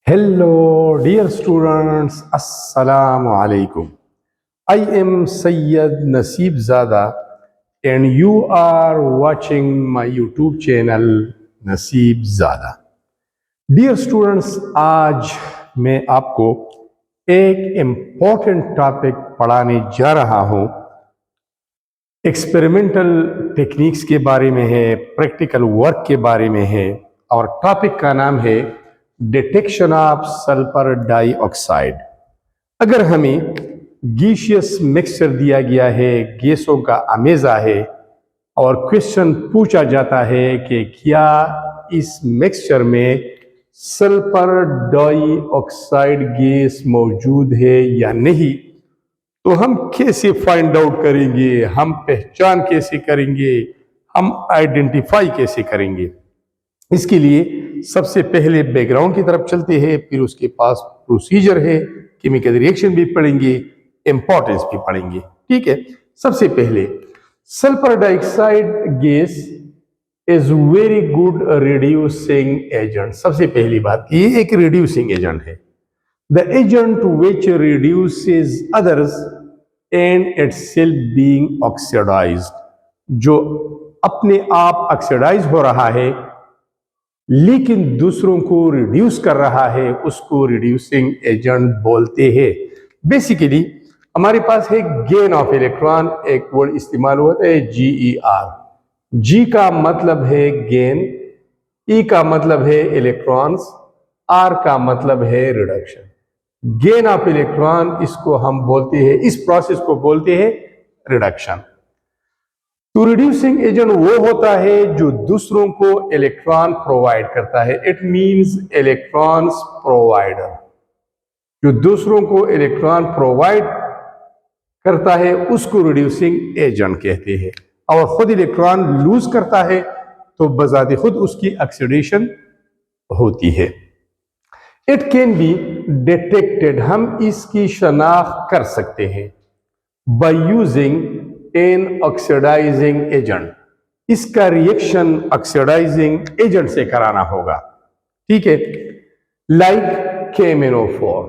Hello, dear students. Assalamu alaikum. I am Sayyid Naseeb Zada, and you are watching my YouTube channel Naseeb Zada. Dear students, आज मैं आपको एक important topic पढ़ाने जा रहा हूँ। एक्सपेरिमेंटल टेक्निक्स के बारे में है, प्रैक्टिकल वर्क के बारे में है, और टॉपिक का नाम है डिटेक्शन ऑफ सल्फर डाइऑक्साइड। अगर हमें गैसियस मिक्सचर दिया गया है, गैसों का अमेज़ा है, और क्वेश्चन पूछा जाता है कि क्या इस मिक्सचर में सल्फर डाइऑक्साइड गैस मौजूद है या नहीं, तो हम कैसे फाइंड आउट करेंगे, हम पहचान कैसे करेंगे, हम आइडेंटिफाई कैसे करेंगे। इसके लिए सबसे पहले बैकग्राउंड की तरफ चलते हैं, फिर उसके पास प्रोसीजर है, केमिकल रिएक्शन भी पढ़ेंगे, इंपॉर्टेंस भी पढ़ेंगे। ठीक है, सबसे पहले sulphur dioxide gas is very good reducing agent. सबसे पहली बात, ये एक रिड्यूसिंग एजेंट है। The agent which reduces others and itself being oxidised, जो अपने आप ऑक्सीडाइज हो रहा है लेकिन दूसरों को रिड्यूस कर रहा है, उसको रिड्यूसिंग एजेंट बोलते हैं। बेसिकली हमारे पास है गेन ऑफ इलेक्ट्रॉन, एक वर्ड इस्तेमाल होता है GER। G का मतलब है गेन, E का मतलब है इलेक्ट्रॉन्स, R का मतलब है रिडक्शन। गेन ऑफ इलेक्ट्रॉन, इसको हम बोलते हैं, इस प्रोसेस को बोलते हैं रिडक्शन। तो रिड्यूसिंग एजेंट वो होता है जो दूसरों को इलेक्ट्रॉन प्रोवाइड करता है। इट मींस इलेक्ट्रॉन्स प्रोवाइडर, जो दूसरों को इलेक्ट्रॉन प्रोवाइड करता है उसको रिड्यूसिंग एजेंट कहते हैं। और खुद इलेक्ट्रॉन लूज करता है तो बजाते खुद उसकी ऑक्सीडेशन होती है। इट कैन बी डिटेक्टेड, हम इसकी शनाख्त कर सकते हैं by using an oxidising agent. इसका रिएक्शन ऑक्सीडाइजिंग एजेंट से कराना होगा। ठीक है, लाइक KMnO4।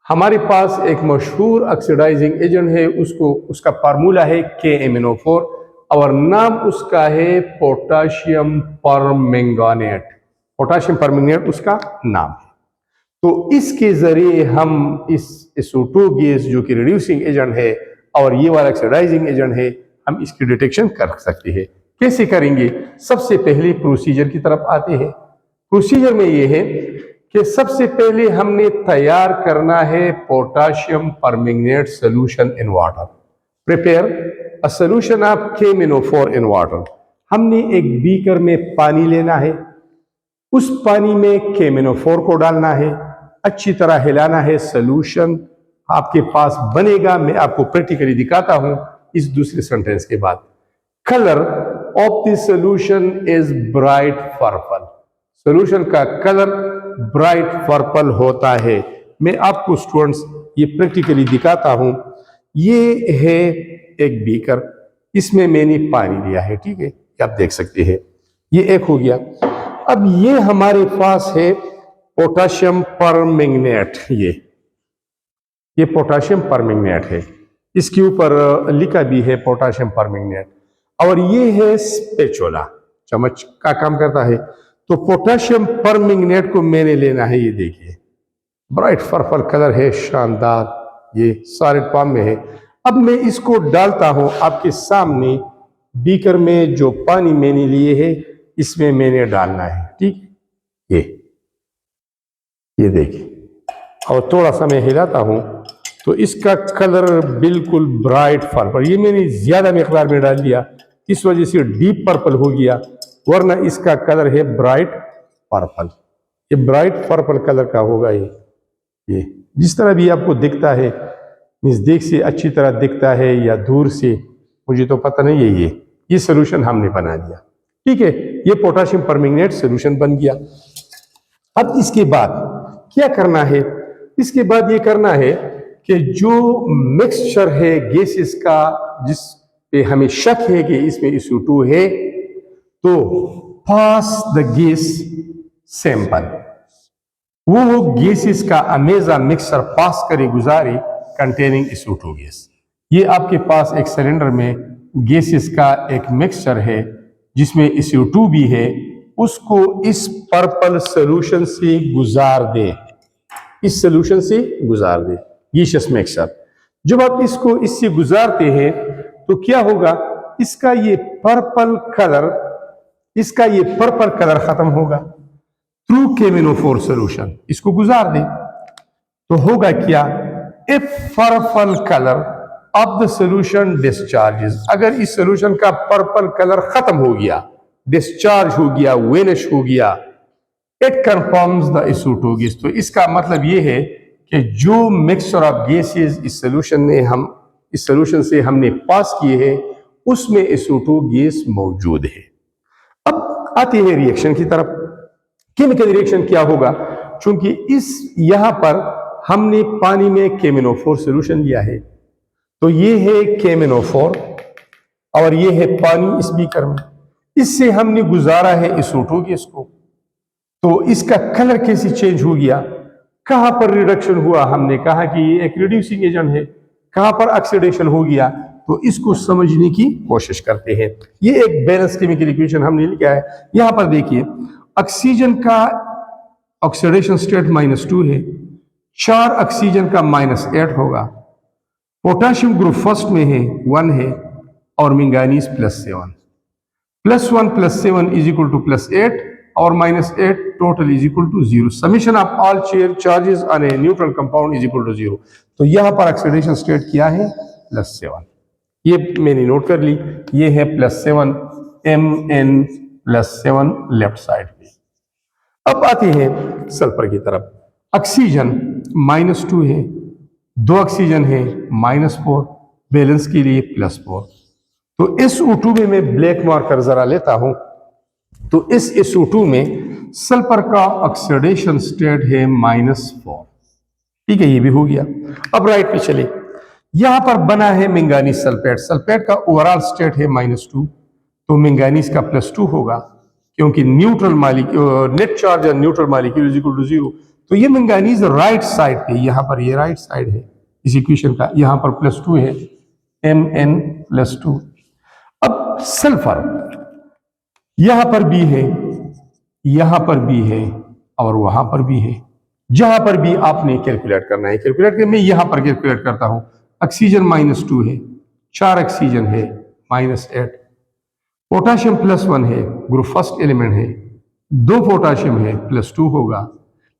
हमारे पास एक मशहूर ऑक्सीडाइजिंग एजेंट है, उसका फार्मूला है KMnO4 और नाम उसका है पोटाशियम परमैंगनेट। पोटाशियम परमैंगनेट उसका नाम है। तो इसके जरिए हम इस SO2 गैस जो कि रिड्यूसिंग एजेंट है और ये वाला ऑक्सीडाइजिंग एजेंट है, हम इसकी डिटेक्शन कर सकते हैं। कैसे करेंगे? सबसे पहले प्रोसीजर की तरफ आते हैं। प्रोसीजर में ये है कि सबसे पहले हमने तैयार करना है potassium permanganate solution in water. Prepare a solution of KMnO4 in water. हमने एक बीकर में पानी लेना है, उस पानी में KMnO4 को डालना है, अच्छी तरह हिलाना है। सॉल्यूशन आपके पास बनेगा, मैं आपको प्रैक्टिकली दिखाता हूं इस दूसरे सेंटेंस के बाद। Colour of the solution is bright purple. Solution का कलर ब्राइट पर्पल होता है। मैं आपको स्टूडेंट्स ये प्रैक्टिकली दिखाता हूं। ये है एक बीकर, इसमें मैंने पानी लिया है। ठीक है, आप देख सकते हैं, ये एक हो गया। अब ये हमारे पास है पोटाशियम परमैंगनेट। ये पोटाशियम परमैंगनेट है, इसके ऊपर लिखा भी है पोटाशियम परमैंगनेट। और ये है स्पेचुला, चम्मच का काम करता है। तो पोटाशियम परमैंगनेट को मैंने लेना है, ये देखिए ब्राइट पर्पल कलर है, शानदार, ये सॉलिड फॉर्म में है। अब मैं इसको डालता हूं आपके सामने बीकर में। जो पानी मैंने लिए है इसमें मैंने डालना है। ठीक, ये देखिए, और थोड़ा सा मैं हिलाता हूं तो इसका कलर बिल्कुल ब्राइट पर्पल। ये मैंने ज्यादा मिकदार में डाल दिया, इस वजह से डीप पर्पल हो गया, वरना इसका कलर है ब्राइट पर्पल। ये ब्राइट पर्पल कलर का होगा। ये जिस तरह भी आपको दिखता है, नजदीक से अच्छी तरह दिखता है या दूर से, मुझे तो पता नहीं है। ये सोल्यूशन हमने बना दिया। ठीक है, ये पोटाशियम परमैंगनेट सोल्यूशन बन गया। अब इसके बाद क्या करना है? इसके बाद ये करना है कि जो मिक्सचर है गैसेस का, जिस पे हमें शक है कि इसमें SO2 है, तो पास द गैस सैंपल। वो गैसेस का अमेजा मिक्सर पास करे गुजारे कंटेनिंग SO2 गैस। ये आपके पास एक सिलेंडर में गैसेस का एक मिक्सचर है जिसमें SO2 भी है, उसको इस पर्पल सोल्यूशन से गुजार दे, इस सोल्यूशन से गुजार दे गैसियस मिक्सचर। जब आप इसको इससे गुजारते हैं तो क्या होगा, इसका ये पर्पल कलर खत्म होगा थ्रू केमिनोफोर सोल्यूशन। इसको गुजार दे तो होगा क्या, if purple colour of the solution discharges, अगर इस सोल्यूशन का पर्पल कलर खत्म हो गया, डिस्चार्ज हो गया, वेनिश हो गया, it confirms the SO2 gas. तो इसका मतलब ये है कि जो मिक्सचर ऑफ गैसेस इस सोल्यूशन से हमने पास किए हैं उसमें SO2 गैस मौजूद है। अब आते हैं रिएक्शन की तरफ। केमिकल रिएक्शन क्या होगा, चूंकि यहां पर हमने पानी में केमिनोफोर सोल्यूशन लिया है, तो ये है केमिनोफोर और ये है पानी इस बीकर में, इससे हमने गुजारा है SO2 गैस को। तो इसका कलर कैसे चेंज हो गया, कहां पर रिडक्शन हुआ, हमने कहा कि ये एक रिड्यूसिंग एजेंट है, कहां पर ऑक्सीडेशन हो गया, तो इसको समझने की कोशिश करते हैं। ये एक बैलेंस केमिकल इक्वेशन हमने लिखा है। यहां पर देखिए, ऑक्सीजन का ऑक्सीडेशन स्टेट -2 है, 4 ऑक्सीजन का -8 होगा, पोटेशियम ग्रुप फर्स्ट में है 1 है और मैंगनीज +7, +1 +7 इज इक्वल टू +8 और -8 total is equal to 0। Summation of all charges on a neutral compound is equal to 0। तो यहां पर ऑक्सीडेशन स्टेट क्या है, +7, ये मैंने नोट कर ली, ये है +7 Mn +7 लेफ्ट साइड पे। अब आते हैं सल्फर की तरफ। ऑक्सीजन -2 है, 2 ऑक्सीजन है -4, बैलेंस के लिए +4। तो SO2 में मैं ब्लैक मार्कर जरा लेता हूं, तो इस SO2 में सल्फर का ऑक्सीडेशन स्टेट है -4। ठीक है, ये भी हो गया। अब राइट पे चले, यहां पर बना है मैंगनीज सल्फेट, सल्फेट का ओवरऑल स्टेट है -2, तो मैंगनीज का +2 होगा क्योंकि न्यूट्रल मॉलिक्यूल नेट चार्ज और neutral molecule is equal to 0। तो ये मैंगनीज राइट साइड पे, यहां पर ये राइट साइड है इस इक्वेशन का, यहां पर +2 है, Mn +2। अब सल्फर यहां पर भी है, यहां पर भी है और वहां पर भी है, जहां पर भी आपने कैलकुलेट करना है कैलकुलेट कर, मैं यहां पर कैलकुलेट करता हूं। ऑक्सीजन -2 है, 4 ऑक्सीजन है -8, पोटाशियम +1 है, ग्रुप फर्स्ट एलिमेंट है, 2 पोटाशियम है, +2 होगा।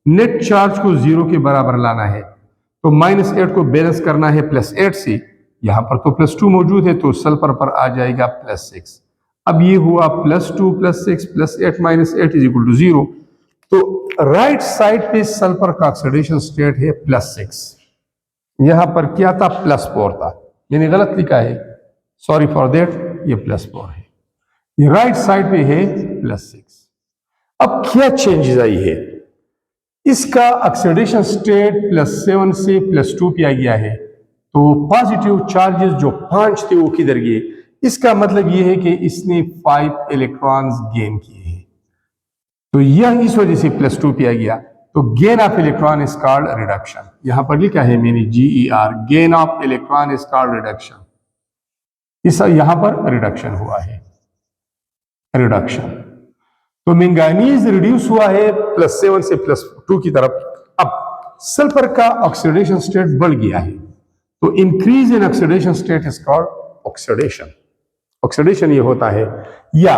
नेट चार्ज को 0 के बराबर लाना है, तो -8 को बैलेंस करना है +8 से, यहां पर तो +2 मौजूद है तो सल्फर पर आ जाएगा +6। अब ये हुआ +2 +6 +8 -8 इज इक्वल टू 0। तो राइट साइड पे सल्फर का ऑक्सीडेशन स्टेट है +6, यहां पर क्या था, +4 था, मैंने गलत लिखा है, सॉरी फॉर दैट, ये +4 है, ये राइट साइड पे है +6। अब क्या चेंजेस आई है, इसका ऑक्सीडेशन स्टेट +7 से +2 पे आ गया है, तो पॉजिटिव चार्जेस जो 5 थे वो किधर गए, इसका मतलब यह है कि इसने 5 इलेक्ट्रॉन्स गेन किए हैं, तो यह इस वजह से +2 पे आ गया। तो gain of electron is called reduction, यहां पर लिखा है मैंने GER, gain of electron is called reduction, इस यहां पर रिडक्शन हुआ है, रिडक्शन। तो मैंगनीज रिड्यूस हुआ है +7 से +2 की तरफ। अब सल्फर का ऑक्सीडेशन स्टेट बढ़ गया है, तो increase in oxidation state is called oxidation. Oxidation ये होता है, या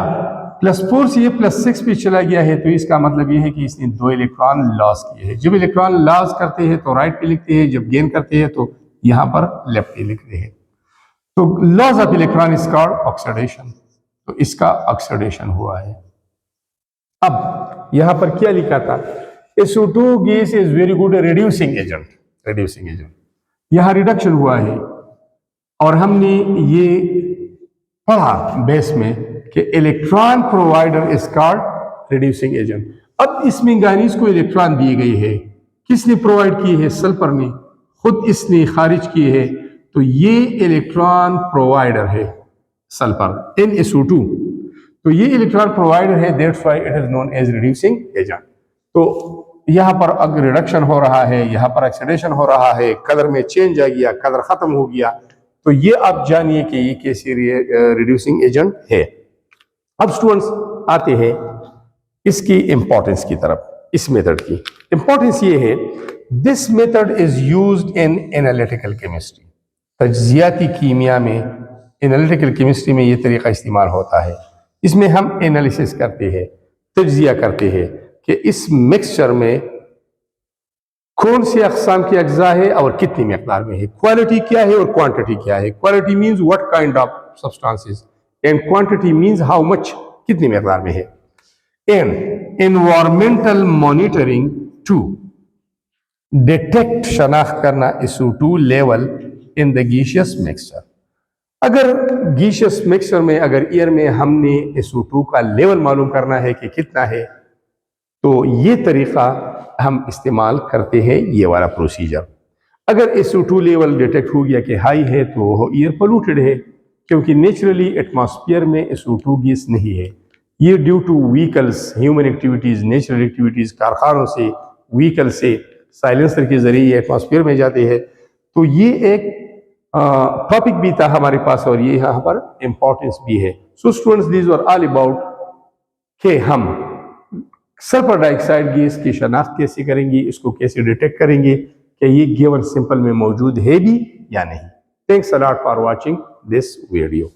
+4 से ये +6 पे चला गया है, तो इसका मतलब ये है कि इसने 2 इलेक्ट्रॉन लॉस किए हैं। जब इलेक्ट्रॉन लॉस करते हैं तो राइट पे लिखते हैं, जब गेन करते हैं तो यहां पर लेफ्ट पे लिखते हैं। तो loss of electron is called oxidation, तो इसका ऑक्सीडेशन हुआ है। अब यहां पर क्या लिखा था, SO2 gas is very good reducing agent, reducing agent, यहां रिडक्शन हुआ है और हमने ये पढ़ा बेस में कि electron provider is called reducing agent. अब इस मैंगनीज को इलेक्ट्रॉन दिए गए हैं, किसने प्रोवाइड किए हैं, सल्फर ने, खुद इसने खारिज किए हैं, तो ये इलेक्ट्रॉन प्रोवाइडर है सल्फर NSO2, तो ये इलेक्ट्रॉन प्रोवाइडर है, that's why it is known as reducing agent. तो यहाँ पर अगर रिडक्शन हो रहा है, यहाँ पर ऑक्सीडेशन हो रहा है, कलर में चेंज आ गया, कलर खत्म हो गया, तो ये आप जानिए कि ये कैसे रिड्यूसिंग एजेंट है। अब स्टूडेंट्स आते हैं इसकी इंपॉर्टेंस की तरफ। इस मेथड की इंपॉर्टेंस ये है, this method is used in analytical chemistry. तज्जियाती कीमिया में, एनालिटिकल केमिस्ट्री में ये तरीका इस्तेमाल होता है। इसमें हम एनालिसिस करते हैं, तज्जिया करते हैं कि इस मिक्सचर में कौन से अक़साम की अज्जा है और कितनी मकदार में है, क्वालिटी क्या है और क्वांटिटी क्या है। Quality means what kind of substances and quantity means how much, कितनी मकदार में है। And environmental monitoring to detect, शनाख्त करना SO2 level in the gaseous mixture. अगर गीशियस मिक्सचर में, अगर एयर में हमने SO2 का लेवल मालूम करना है कि कितना है, तो ये तरीका हम इस्तेमाल करते हैं, ये वाला प्रोसीजर। अगर SO2 लेवल डिटेक्ट हो गया कि हाई है तो एयर पोल्यूटेड है, क्योंकि नेचुरली एटमॉस्फेयर में SO2 गैस नहीं है। ये due two vehicles, human activities, natural activities, कारखानों से, व्हीकल से, साइलेंसर के जरिए एटमॉस्फेयर में जाते हैं। तो ये एक टॉपिक भी था हमारे पास और ये यहाँ पर इम्पोर्टेंस भी है। So students, these are all about कि हम सल्फर डाइऑक्साइड गैस की शनाख्त कैसे करेंगे, इसको कैसे डिटेक्ट करेंगे कि ये गिवन सिंपल में मौजूद है भी या नहीं। Thanks a lot for watching this video.